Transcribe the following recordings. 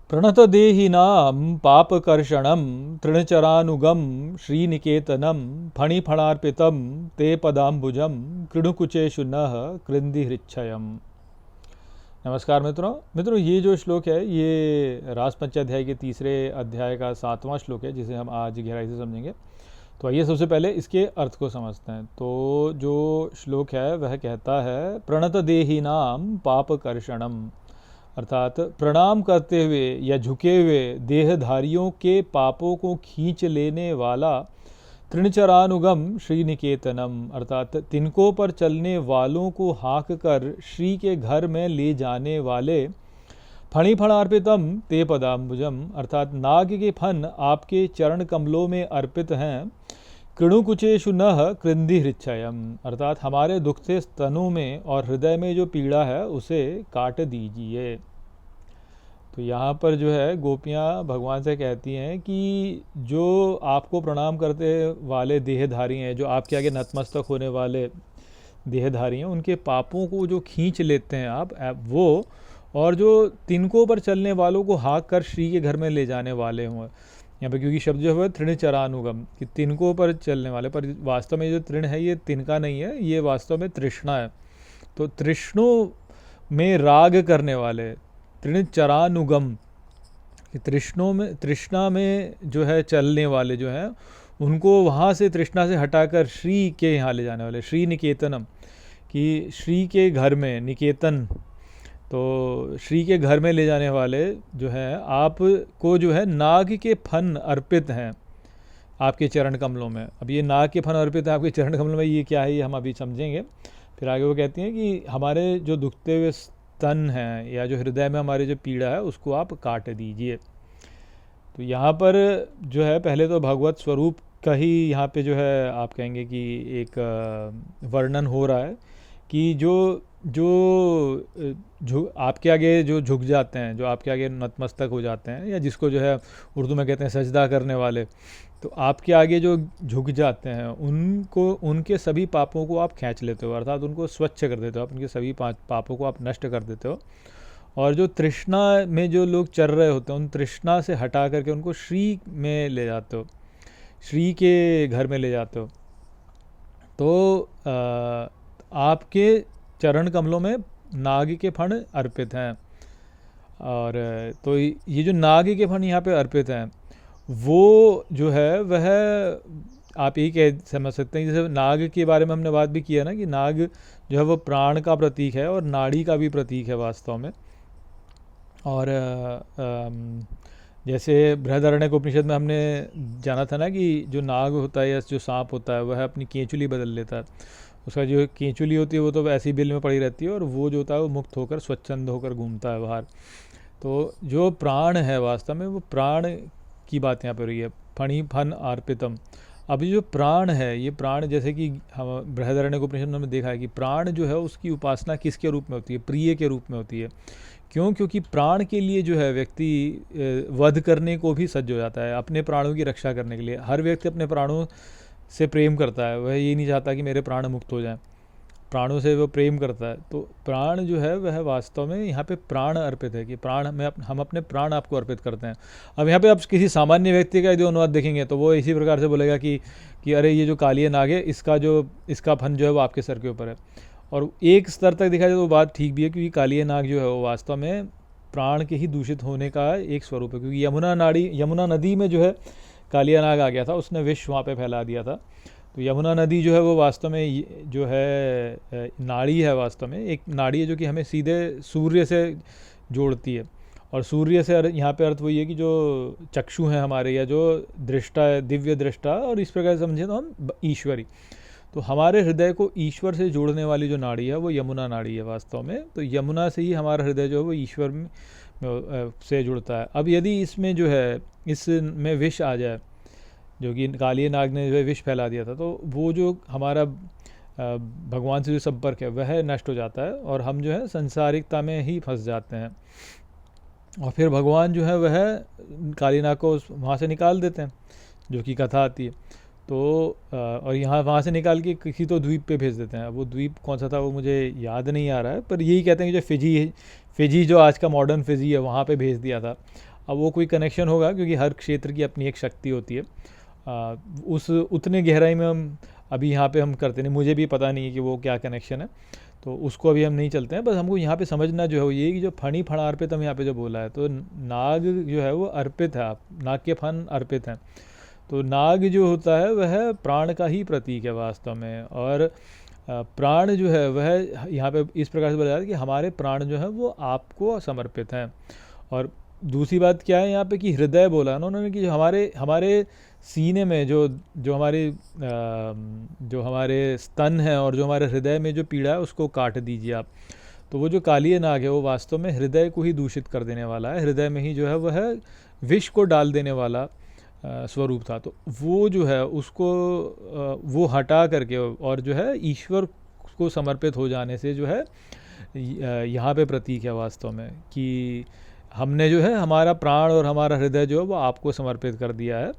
प्रणतदेहिनां पापकर्षणं तृणचरानुगं श्रीनिकेतनं फणिफणार्पितं ते पदाम्बुजं कृणुकुचेषु नः कृन्दिहृच्छयम्। नमस्कार मित्रों, ये जो श्लोक है ये रास पंचाध्याय के तीसरे अध्याय का 7वां श्लोक है, जिसे हम आज गहराई से समझेंगे। तो आइए सबसे पहले इसके अर्थ को समझते हैं। तो जो श्लोक है वह कहता है प्रणतदेहिनां पापकर्षणम, अर्थात प्रणाम करते हुए या झुके हुए देहधारियों के पापों को खींच लेने वाला तृणचरानुगम श्रीनिकेतनम, अर्थात तिनकों पर चलने वालों को हाँक कर श्री के घर में ले जाने वाले फणिफणार्पितम ते पदाम्बुजम, अर्थात नाग के फन आपके चरण कमलों में अर्पित हैं। कृणुकुचेषु नः कृन्दिहृच्छयम्, अर्थात हमारे दुखते स्तनों में और हृदय में जो पीड़ा है उसे काट दीजिए। तो यहाँ पर जो है गोपियाँ भगवान से कहती हैं कि जो आपको प्रणाम करते वाले देहधारी हैं, जो आपके आगे नतमस्तक होने वाले देहधारी हैं, उनके पापों को जो खींच लेते हैं आप वो, और जो तिनकों पर चलने वालों को हाँक कर श्री के घर में ले जाने वाले हों। यहाँ पर क्योंकि शब्द जो है तृणचरानुगम, कि तिनकों पर चलने वाले, पर वास्तव में जो तृण है ये तिनका नहीं है, ये वास्तव में तृष्णा है। तो तृष्णों में राग करने वाले तृणचरानुगम, तृष्णा में जो है चलने वाले जो हैं उनको वहाँ से तृष्णा से हटाकर श्री के यहाँ ले जाने वाले, श्री निकेतनम, कि श्री के घर में, निकेतन तो श्री के घर में ले जाने वाले जो है आपको जो है नाग के फन अर्पित हैं आपके चरण कमलों में। अब ये नाग के फन अर्पित है आपके चरण कमलों में, ये क्या है ये हम अभी समझेंगे। फिर आगे वो कहती हैं कि हमारे जो दुखते हुए तन है या जो हृदय में हमारी जो पीड़ा है उसको आप काट दीजिए। तो यहाँ पर जो है पहले तो भगवत स्वरूप का ही यहाँ पे जो है आप कहेंगे कि एक वर्णन हो रहा है कि जो आपके आगे जो झुक जाते हैं, जो आपके आगे नतमस्तक हो जाते हैं, या जिसको जो है उर्दू में कहते हैं सजदा करने वाले, तो आपके आगे जो झुक जाते हैं उनको, उनके सभी पापों को आप खींच लेते हो, अर्थात उनको स्वच्छ कर देते हो, आप उनके सभी पापों को आप नष्ट कर देते हो। और जो तृष्णा में जो लोग चल रहे होते हैं उन तृष्णा से हटा करके उनको श्री में ले जाते हो, श्री के घर में ले जाते हो। तो आपके चरण कमलों में नाग के फण अर्पित हैं। और तो ये जो नाग के फण यहाँ पे अर्पित हैं वो जो है वह आप यही कह समझ सकते हैं, जैसे नाग के बारे में हमने बात भी किया ना, कि नाग जो है वो प्राण का प्रतीक है और नाड़ी का भी प्रतीक है वास्तव में। और जैसे बृहदारण्यक उपनिषद में हमने जाना था ना कि जो नाग होता है या जो सांप होता है वह अपनी केंचुली बदल लेता है, उसका जो केंचुली होती है वो तो ऐसी बिल में पड़ी रहती है, और वो जो होता है वो मुक्त होकर स्वच्छंद होकर घूमता है बाहर। तो जो प्राण है वास्तव में वो प्राण की बात यहाँ पर रही है, फणि फन अर्पितम। अब ये जो प्राण है, ये प्राण जैसे कि हम बृहदारण्यक उपनिषद में हमने देखा है कि प्राण जो है उसकी उपासना किसके रूप में होती है, प्रिय के रूप में होती है। क्योंकि प्राण के लिए जो है व्यक्ति वध करने को भी सज्ज हो जाता है, अपने प्राणों की रक्षा करने के लिए। हर व्यक्ति अपने प्राणों से प्रेम करता है, वह ये नहीं चाहता कि मेरे प्राण मुक्त हो जाएं, प्राणों से वो प्रेम करता है। तो प्राण जो है वह वास्तव में यहाँ पे प्राण अर्पित है, कि प्राण में हम अपने प्राण आपको अर्पित करते हैं। अब यहाँ पे आप किसी सामान्य व्यक्ति का यदि अनुवाद देखेंगे तो वो इसी प्रकार से बोलेगा कि अरे ये जो कालिया नाग है इसका फन जो है वो आपके सर के ऊपर है। और एक स्तर तक देखा जाए तो बात ठीक भी है, क्योंकि कालिया नाग जो है वो वास्तव में प्राण के ही दूषित होने का एक स्वरूप है। क्योंकि यमुना नदी में जो है कालिया नाग आ गया था, उसने विष वहाँ पे फैला दिया था। तो यमुना नदी जो है वो वास्तव में जो है नाड़ी है, वास्तव में एक नाड़ी है जो कि हमें सीधे सूर्य से जोड़ती है। और सूर्य से यहाँ पे अर्थ वही है कि जो चक्षु हैं हमारे, या जो दृष्टा है, दिव्य दृष्टा, और इस प्रकार से समझे तो हम ईश्वरी। तो हमारे हृदय को ईश्वर से जोड़ने वाली जो नाड़ी है वो यमुना नाड़ी है वास्तव में। तो यमुना से ही हमारा हृदय जो है वो ईश्वर से जुड़ता है। अब यदि इसमें जो है इसमें विष आ जाए, जो कि कालिया नाग ने जो है विष फैला दिया था, तो वो जो हमारा भगवान से जो संपर्क है वह नष्ट हो जाता है, और हम जो है संसारिकता में ही फंस जाते हैं। और फिर भगवान जो है वह कालिया नाग को वहाँ से निकाल देते हैं, जो कि कथा आती है। तो और यहाँ वहाँ से निकाल के किसी तो द्वीप पे भेज देते हैं। वो द्वीप कौन सा था वो मुझे याद नहीं आ रहा है, पर यही कहते हैं कि जो फिजी जो आज का मॉडर्न फिजी है वहाँ पे भेज दिया था। अब वो कोई कनेक्शन होगा क्योंकि हर क्षेत्र की अपनी एक शक्ति होती है। उस उतने गहराई में हम अभी यहाँ पे हम करते नहीं, मुझे भी पता नहीं है कि वो क्या कनेक्शन है, तो उसको अभी हम नहीं चलते हैं। बस हमको यहाँ पे समझना जो है वो ये कि जो फणी फण अर्पित हम यहाँ पे जो बोला है, तो नाग जो है वो अर्पित है, आप नाग के फन अर्पित हैं। तो नाग जो होता है वह प्राण का ही प्रतीक है वास्तव में, और प्राण जो है वह यहाँ पे इस प्रकार से बोला जाता है कि हमारे प्राण जो है वो आपको समर्पित हैं। और दूसरी बात क्या है यहाँ पे कि हृदय बोला है ना उन्होंने कि जो हमारे सीने में जो हमारे स्तन है और जो हमारे हृदय में जो पीड़ा है उसको काट दीजिए आप। तो वो जो कालिए नाग है वो वास्तव में हृदय को ही दूषित कर देने वाला है, हृदय में ही जो है वह विष को डाल देने वाला स्वरूप था। तो वो जो है उसको वो हटा करके और जो है ईश्वर को समर्पित हो जाने से जो है यहाँ पे प्रतीक है वास्तव में कि हमने जो है हमारा प्राण और हमारा हृदय जो है वो आपको समर्पित कर दिया है।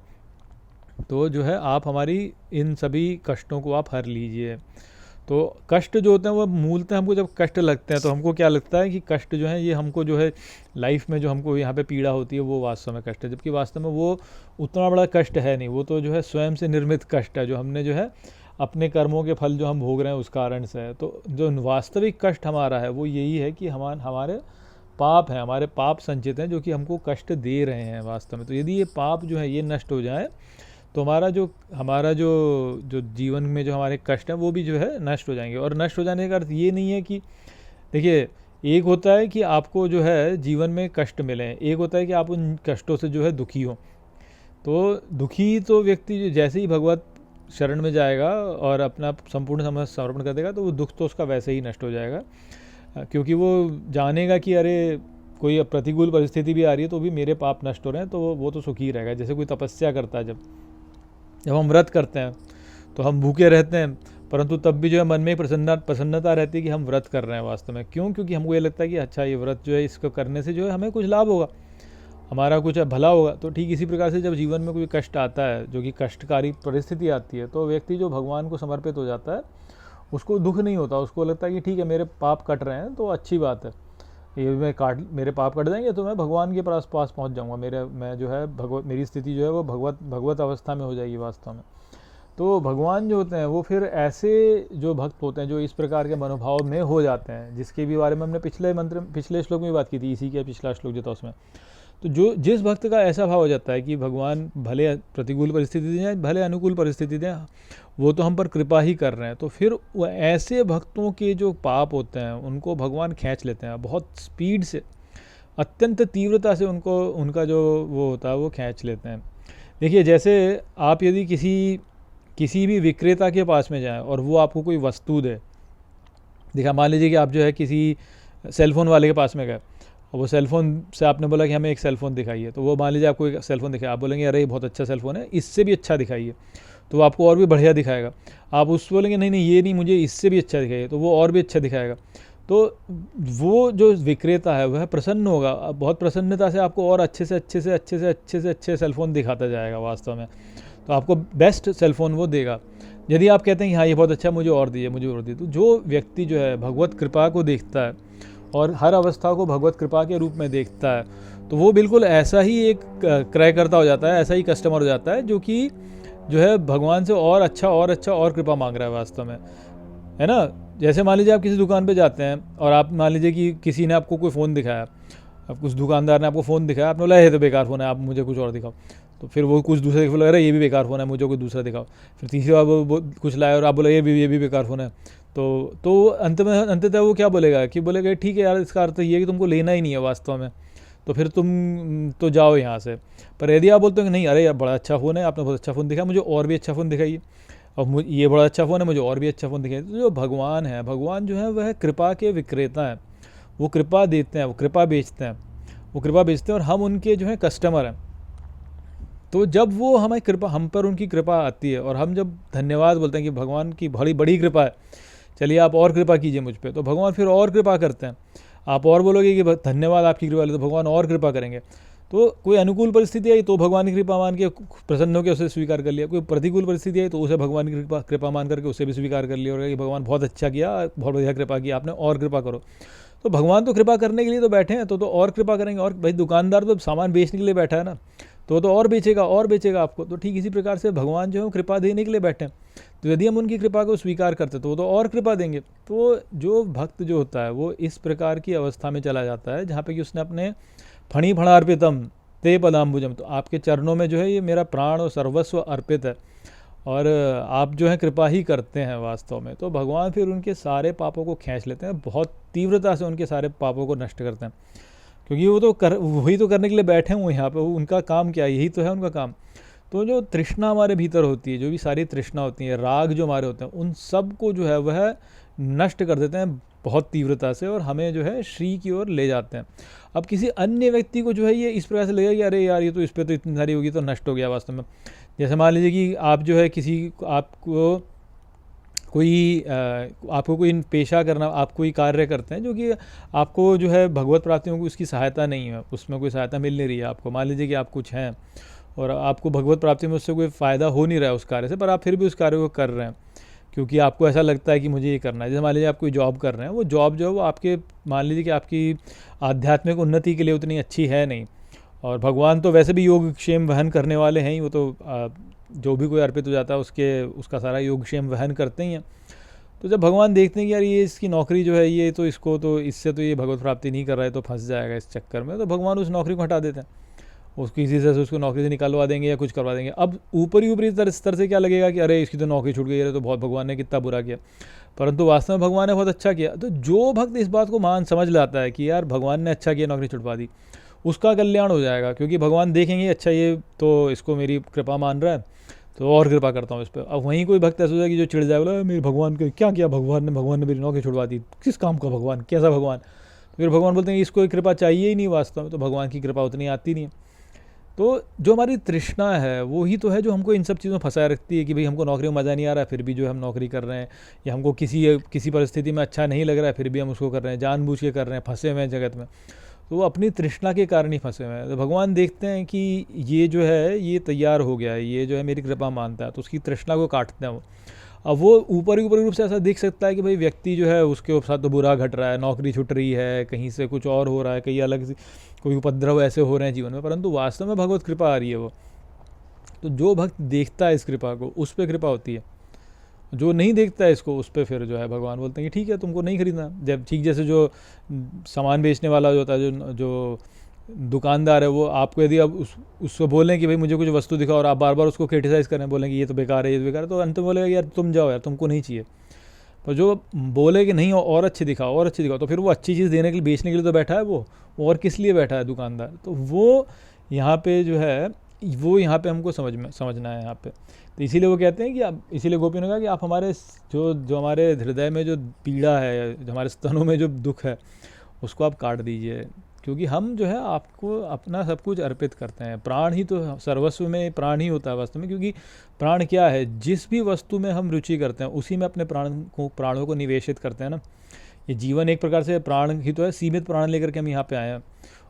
तो जो है आप हमारी इन सभी कष्टों को आप हर लीजिए। तो कष्ट जो होते हैं वो मूलतः हमको जब कष्ट लगते हैं तो हमको क्या लगता है कि कष्ट जो है ये हमको जो है लाइफ में जो हमको यहाँ पे पीड़ा होती है वो वास्तव में कष्ट है, जबकि वास्तव में वो उतना बड़ा कष्ट है नहीं, वो तो जो है स्वयं से निर्मित कष्ट है जो हमने जो है अपने कर्मों के फल जो हम भोग रहे हैं उस कारण से है। तो जो वास्तविक कष्ट हमारा है वो यही है कि हमारे पाप हैं, हमारे पाप संचित हैं जो कि हमको कष्ट दे रहे हैं वास्तव में। तो यदि ये पाप जो है ये नष्ट हो जाए तो हमारा जो जीवन में जो हमारे कष्ट हैं वो भी जो है नष्ट हो जाएंगे। और नष्ट हो जाने का अर्थ ये नहीं है कि देखिए, एक होता है कि आपको जो है जीवन में कष्ट मिले, एक होता है कि आप उन कष्टों से जो है दुखी हो। तो दुखी तो व्यक्ति जैसे ही भगवत शरण में जाएगा और अपना संपूर्ण समर्पण कर देगा तो वो दुख तो उसका वैसे ही नष्ट हो जाएगा, क्योंकि वो जानेगा कि अरे कोई प्रतिकूल परिस्थिति भी आ रही है तो भी मेरे पाप नष्ट हो रहे हैं, तो वो तो सुखी रहेगा। जैसे कोई तपस्या करता है, जब हम व्रत करते हैं तो हम भूखे रहते हैं, परंतु तब भी जो है मन में प्रसन्नता रहती है कि हम व्रत कर रहे हैं वास्तव में। क्यों? क्योंकि हमको ये लगता है कि अच्छा ये व्रत जो है इसको करने से जो है हमें कुछ लाभ होगा, हमारा कुछ भला होगा। तो ठीक इसी प्रकार से जब जीवन में कोई कष्ट आता है, जो कि कष्टकारी परिस्थिति आती है, तो व्यक्ति जो भगवान को समर्पित हो जाता है उसको दुख नहीं होता, उसको लगता है कि ठीक है मेरे पाप कट रहे हैं तो अच्छी बात है, ये मेरे पाप कट जाएंगे तो मैं भगवान के पास पहुंच जाऊंगा, मैं जो है मेरी स्थिति जो है वो भगवत अवस्था में हो जाएगी वास्तव में। तो भगवान जो होते हैं वो फिर ऐसे जो भक्त होते हैं जो इस प्रकार के मनोभाव में हो जाते हैं, जिसके भी बारे में हमने पिछले श्लोक में बात की थी, इसी के पिछला श्लोक जो था उसमें। तो जिस भक्त का ऐसा भाव हो जाता है कि भगवान भले प्रतिकूल परिस्थिति दें भले अनुकूल परिस्थिति दें, वो तो हम पर कृपा ही कर रहे हैं, तो फिर वो ऐसे भक्तों के जो पाप होते हैं उनको भगवान खींच लेते हैं बहुत स्पीड से, अत्यंत तीव्रता से उनका जो वो होता है वो खींच लेते हैं। देखिए, जैसे आप यदि किसी भी विक्रेता के पास में जाएं और वो आपको कोई वस्तु दे, देखा मान लीजिए कि आप जो है किसी सेलफोन वाले के पास में गए और वो सेलफोन से आपने बोला कि हमें एक सेलफोन दिखाइए, तो वो मान लीजिए आपको एक सेलफोन दिखाया, आप बोलेंगे अरे ये बहुत अच्छा सेलफोन है, इससे भी अच्छा दिखाइए, तो वो आपको और भी बढ़िया दिखाएगा। आप उससे बोलेंगे नहीं ये नहीं, मुझे इससे भी अच्छा दिखाइए, तो वो और भी अच्छा दिखाएगा। तो वो जो विक्रेता है वह प्रसन्न होगा, बहुत प्रसन्नता से आपको और अच्छे से अच्छे सेलफोन दिखाता जाएगा वास्तव में, तो आपको बेस्ट सेलफोन वो देगा। यदि आप कहते हैं कि हाँ ये बहुत अच्छा, मुझे और दीजिए, तो जो व्यक्ति जो है भगवत कृपा को देखता है और हर अवस्था को भगवत कृपा के रूप में देखता है, तो वो बिल्कुल ऐसा ही एक क्रयकर्ता हो जाता है, ऐसा ही कस्टमर हो जाता है जो कि जो है भगवान से और अच्छा और कृपा मांग रहा है वास्तव में, है ना। जैसे मान लीजिए आप किसी दुकान पे जाते हैं और आप मान लीजिए कि किसी ने आपको कोई फ़ोन दिखाया, अब कुछ दुकानदार ने आपको फ़ोन दिखाया, आपने बोला ये तो बेकार फ़ोन है, आप मुझे कुछ और दिखाओ, तो फिर वो कुछ दूसरे लग रहा है ये भी बेकार फ़ोन है, मुझे कोई दूसरा दिखाओ। फिर तीसरी बार वो कुछ लाए और आप बोला ये भी बेकार फ़ोन है, तो अंततः वो क्या बोलेगा कि बोलेगा ठीक है यार, इसका अर्थ ये है कि तुमको लेना ही नहीं है वास्तव में, तो फिर तुम तो जाओ यहाँ से। पर यदि आप बोलते हो कि नहीं अरे यार बड़ा अच्छा फ़ोन है, आपने बहुत अच्छा फ़ोन दिखाया, मुझे और भी अच्छा फ़ोन दिखाइए, और ये बड़ा अच्छा फ़ोन है, मुझे और भी अच्छा फ़ोन दिखाइए। तो जो भगवान है, भगवान जो है वह कृपा के विक्रेता हैं, वो कृपा देते हैं, वो कृपा बेचते हैं और हम उनके जो है कस्टमर हैं। तो जब वो हम पर उनकी कृपा आती है और हम जब धन्यवाद बोलते हैं कि भगवान की बड़ी कृपा है, चलिए आप और कृपा कीजिए मुझ पे, तो भगवान फिर और कृपा करते हैं। आप और बोलोगे कि धन्यवाद आपकी कृपा, तो भगवान और कृपा करेंगे। तो कोई अनुकूल परिस्थिति आई तो भगवान की कृपा मान के प्रसन्न होकर उसे स्वीकार कर लिया, कोई प्रतिकूल परिस्थिति आई तो उसे भगवान की कृपा मान करके उसे भी स्वीकार कर लिया, और कि भगवान बहुत अच्छा किया, बहुत बढ़िया कृपा किया आपने, और कृपा करो। तो भगवान तो कृपा करने के लिए तो बैठे हैं, तो और कृपा करेंगे। और भाई दुकानदार तो सामान बेचने के लिए बैठा है ना, तो और बेचेगा आपको। तो ठीक इसी प्रकार से भगवान जो है कृपा देने के लिए बैठे हैं, तो यदि हम उनकी कृपा को स्वीकार करते तो वो तो और कृपा देंगे। तो जो भक्त जो होता है वो इस प्रकार की अवस्था में चला जाता है जहाँ पे कि उसने अपने फणी फणार्पितम ते पदाम्बुजम, तो आपके चरणों में जो है ये मेरा प्राण और सर्वस्व अर्पित है, और आप जो है कृपा ही करते हैं वास्तव में। तो भगवान फिर उनके सारे पापों को खींच लेते हैं, बहुत तीव्रता से उनके सारे पापों को नष्ट करते हैं, क्योंकि वो तो वही तो करने के लिए बैठे हुए यहाँ पे। उनका काम क्या है, यही तो है उनका काम। तो जो तृष्णा हमारे भीतर होती है, जो भी सारी तृष्णा होती है, राग जो हमारे होते हैं, उन सब को जो है वह नष्ट कर देते हैं बहुत तीव्रता से, और हमें जो है श्री की ओर ले जाते हैं। अब किसी अन्य व्यक्ति को जो है ये इस प्रकार से लगेगा कि अरे यार ये तो इस पर तो इतनी सारी होगी, तो नष्ट हो गया वास्तव में। जैसे मान लीजिए कि आप जो है आपको कोई पेशा करना, आप कोई कार्य करते हैं जो कि आपको जो है भगवत प्राप्तियों को उसकी सहायता नहीं है, उसमें कोई सहायता मिल नहीं रही है आपको। मान लीजिए कि आप कुछ हैं और आपको भगवत प्राप्ति में उससे कोई फ़ायदा हो नहीं रहा है उस कार्य से, पर आप फिर भी उस कार्य को कर रहे हैं क्योंकि आपको ऐसा लगता है कि मुझे ये करना है। जैसे मान लीजिए आप कोई जॉब कर रहे हैं, वो जॉब जो है वो आपके, मान लीजिए कि आपकी आध्यात्मिक उन्नति के लिए उतनी अच्छी है नहीं, और भगवान तो वैसे भी योगक्षेम वहन करने वाले हैं ही, वो तो जो भी कोई अर्पित हो जाता है उसका सारा योगक्षेम वहन करते ही हैं। तो जब भगवान देखते हैं कि यार ये इसकी नौकरी जो है ये तो इससे तो ये भगवत प्राप्ति नहीं कर रहा है, तो फंस जाएगा इस चक्कर में, तो भगवान उस नौकरी को हटा देते हैं, किसी से उसको नौकरी से निकालवा देंगे या कुछ करवा देंगे। अब ऊपरी स्तर से क्या लगेगा कि अरे इसकी तो नौकरी छूट गई है, तो बहुत भगवान ने कितना बुरा किया, परंतु वास्तव में भगवान ने बहुत अच्छा किया। तो जो भक्त इस बात को समझ लाता है कि यार भगवान ने अच्छा किया, नौकरी छुटवा दी, उसका कल्याण हो जाएगा, क्योंकि भगवान देखेंगे अच्छा ये तो इसको मेरी कृपा मान रहा है, तो और कृपा करता हूँ इस पर। अब वहीं कोई भक्त ऐसा हो जाए कि जो चिढ़ जाए, बोला मेरे भगवान को क्या किया, भगवान ने मेरी नौकरी छुड़वा दी, किस काम का भगवान, कैसा भगवान। तो फिर भगवान बोलते हैं इसको कृपा चाहिए ही नहीं वास्तव में, तो भगवान की कृपा उतनी आती नहीं है। तो जो हमारी तृष्णा है वो ही तो है जो हमको इन सब चीज़ों में फंसाए रखती है कि भाई हमको नौकरी में मज़ा नहीं आ रहा है फिर भी जो हम नौकरी कर रहे हैं, या हमको किसी परिस्थिति में अच्छा नहीं लग रहा है फिर भी हम उसको कर रहे हैं, जानबूझ के कर रहे हैं, फंसे हुए हैं जगत में। तो वो अपनी तृष्णा के कारण ही फंसे हुए हैं। तो भगवान देखते हैं कि ये जो है ये तैयार हो गया है, ये जो है मेरी कृपा मानता है, तो उसकी तृष्णा को काटते हैं वो। अब वो ऊपरी रूप से ऐसा दिख सकता है कि भाई व्यक्ति जो है उसके साथ तो बुरा घट रहा है, नौकरी छूट रही है, कहीं से कुछ और हो रहा है, कहीं अलग से कोई उपद्रव ऐसे हो रहे हैं जीवन में, परंतु वास्तव में भगवत कृपा आ रही है वो। तो जो भक्त देखता है इस कृपा को, उस पर कृपा होती है। जो नहीं देखता है इसको, उस पर फिर जो है भगवान बोलते हैं कि ठीक है तुमको नहीं खरीदना। जब ठीक जैसे जो सामान बेचने वाला जो होता है, जो दुकानदार है, वो आपको यदि अब उसको बोलें कि भाई मुझे कुछ वस्तु दिखाओ, और आप बार बार उसको क्रिटिसाइज़ करें, बोलें कि ये तो बेकार है, ये तो बेकार है, तो अंत में बोलेगा यार तुम जाओ यार, तुमको नहीं चाहिए। पर जो बोले कि नहीं और अच्छी दिखाओ, तो फिर वो अच्छी चीज़ देने के लिए, बेचने के लिए तो बैठा है वो, और किस लिए बैठा है दुकानदार। तो वो यहाँ पे जो है वो यहाँ पे हमको समझना है यहाँ पे। तो इसीलिए वो कहते हैं कि आप, इसीलिए गोपी ने कहा कि आप हमारे जो हमारे हृदय में जो पीड़ा है, जो हमारे स्तनों में जो दुख है, उसको आप काट दीजिए, क्योंकि हम जो है आपको अपना सब कुछ अर्पित करते हैं। प्राण ही तो, सर्वस्व में प्राण ही होता है वास्तव में, क्योंकि प्राण क्या है, जिस भी वस्तु में हम रुचि करते हैं उसी में अपने प्राणों को निवेशित करते हैं ना। ये जीवन एक प्रकार से प्राण ही तो है, सीमित प्राण लेकर के हम यहाँ पे आए हैं,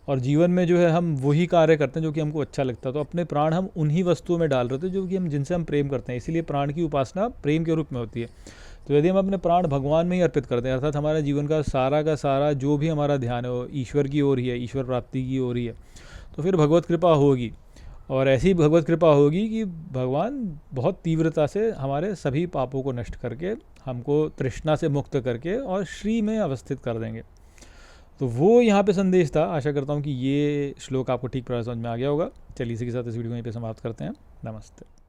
और जीवन में जो है हम वही कार्य करते हैं जो कि हमको अच्छा लगता है। तो अपने प्राण हम उन्हीं वस्तुओं में डाल रहे थे जो कि जिनसे हम प्रेम करते हैं, इसीलिए प्राण की उपासना प्रेम के रूप में होती है। तो यदि हम अपने प्राण भगवान में ही अर्पित करते हैं, अर्थात हमारे जीवन का सारा जो भी हमारा ध्यान है वो ईश्वर की ओर ही है, ईश्वर प्राप्ति की ओर ही है, तो फिर भगवत कृपा होगी। और ऐसी भगवत कृपा होगी कि भगवान बहुत तीव्रता से हमारे सभी पापों को नष्ट करके हमको तृष्णा से मुक्त करके और श्री में अवस्थित कर देंगे। तो वो यहाँ पे संदेश था। आशा करता हूँ कि ये श्लोक आपको ठीक प्रकार समझ में आ गया होगा। चलिए इसी के साथ इस वीडियो को यहीं पे समाप्त करते हैं। नमस्ते।